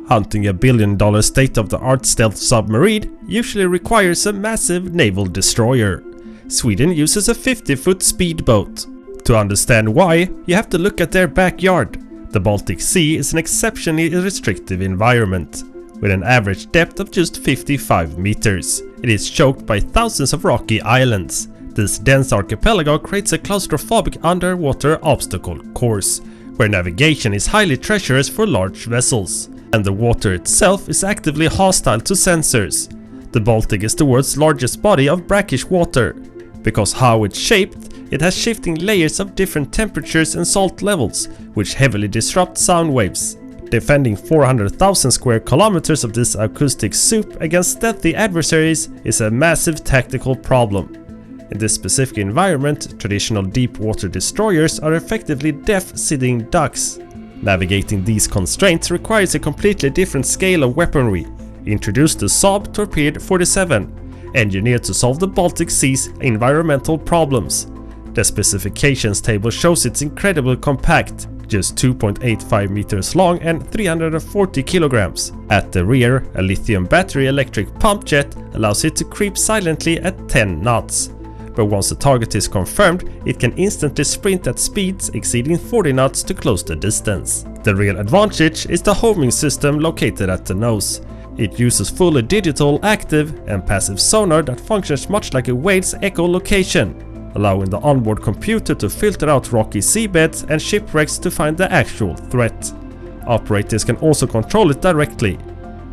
Hunting a billion-dollar state-of-the-art stealth submarine usually requires a massive naval destroyer. Sweden uses a 50-foot speedboat. To understand why, you have to look at their backyard. The Baltic Sea is an exceptionally restrictive environment. With an average depth of just 55 meters, it is choked by thousands of rocky islands. This dense archipelago creates a claustrophobic underwater obstacle course, where navigation is highly treacherous for large vessels, and the water itself is actively hostile to sensors. The Baltic is the world's largest body of brackish water. Because how it's shaped, it has shifting layers of different temperatures and salt levels, which heavily disrupt sound waves. Defending 400,000 square kilometers of this acoustic soup against stealthy adversaries is a massive tactical problem. In this specific environment, traditional deep water destroyers are effectively deaf sitting ducks. Navigating these constraints requires a completely different scale of weaponry. Introduce the Saab Torped 47, engineered to solve the Baltic Sea's environmental problems. The specifications table shows it's incredibly compact, just 2.85 meters long and 340 kilograms. At the rear, a lithium battery electric pump jet allows it to creep silently at 10 knots. But once the target is confirmed, it can instantly sprint at speeds exceeding 40 knots to close the distance. The real advantage is the homing system located at the nose. It uses fully digital, active and passive sonar that functions much like a whale's echolocation, allowing the onboard computer to filter out rocky seabeds and shipwrecks to find the actual threat. Operators can also control it directly.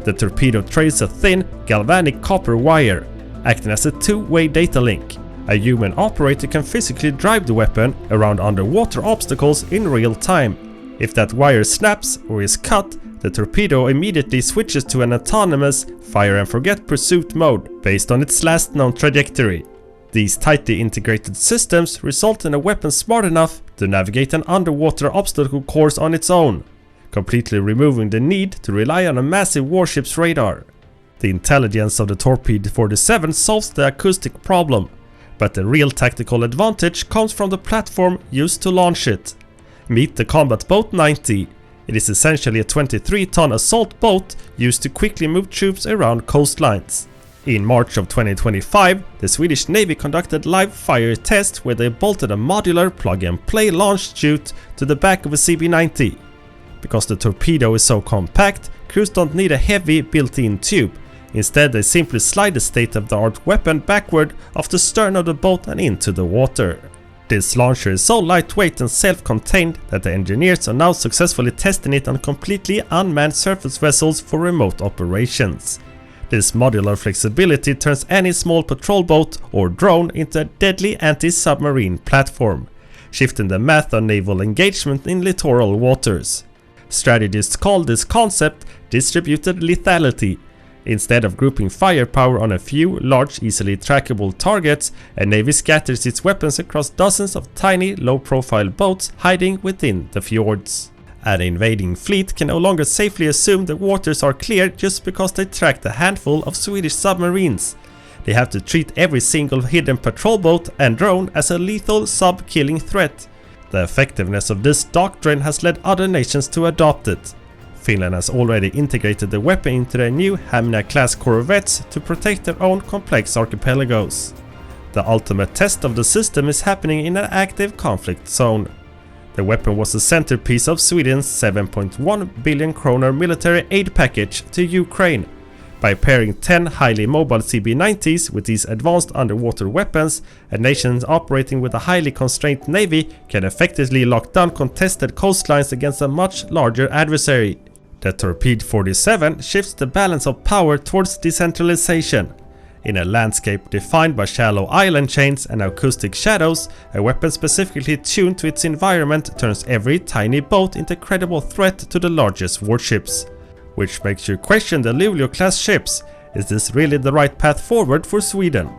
The torpedo trails a thin, galvanic copper wire, acting as a two-way data link. A human operator can physically drive the weapon around underwater obstacles in real time. If that wire snaps or is cut, the torpedo immediately switches to an autonomous fire and forget pursuit mode based on its last known trajectory. These tightly integrated systems result in a weapon smart enough to navigate an underwater obstacle course on its own, completely removing the need to rely on a massive warship's radar. The intelligence of the Torped 47 solves the acoustic problem, but the real tactical advantage comes from the platform used to launch it. Meet the Combat Boat 90. It is essentially a 23-ton assault boat used to quickly move troops around coastlines. In March of 2025, the Swedish Navy conducted live fire tests where they bolted a modular plug-and-play launch chute to the back of a CB-90. Because the torpedo is so compact, crews don't need a heavy built-in tube. Instead, they simply slide the state-of-the-art weapon backward off the stern of the boat and into the water. This launcher is so lightweight and self-contained that the engineers are now successfully testing it on completely unmanned surface vessels for remote operations. This modular flexibility turns any small patrol boat or drone into a deadly anti-submarine platform, shifting the math on naval engagement in littoral waters. Strategists call this concept distributed lethality. Instead of grouping firepower on a few large, easily trackable targets, a navy scatters its weapons across dozens of tiny, low-profile boats hiding within the fjords. An invading fleet can no longer safely assume the waters are clear just because they tracked a handful of Swedish submarines. They have to treat every single hidden patrol boat and drone as a lethal sub-killing threat. The effectiveness of this doctrine has led other nations to adopt it. Finland has already integrated the weapon into their new Hamina-class corvettes to protect their own complex archipelagos. The ultimate test of the system is happening in an active conflict zone. The weapon was the centerpiece of Sweden's 7.1 billion kronor military aid package to Ukraine. By pairing 10 highly mobile CB-90s with these advanced underwater weapons, a nation operating with a highly constrained navy can effectively lock down contested coastlines against a much larger adversary. The Torped 47 shifts the balance of power towards decentralization. In a landscape defined by shallow island chains and acoustic shadows, a weapon specifically tuned to its environment turns every tiny boat into a credible threat to the largest warships. Which makes you question the Luleå-class ships. Is this really the right path forward for Sweden?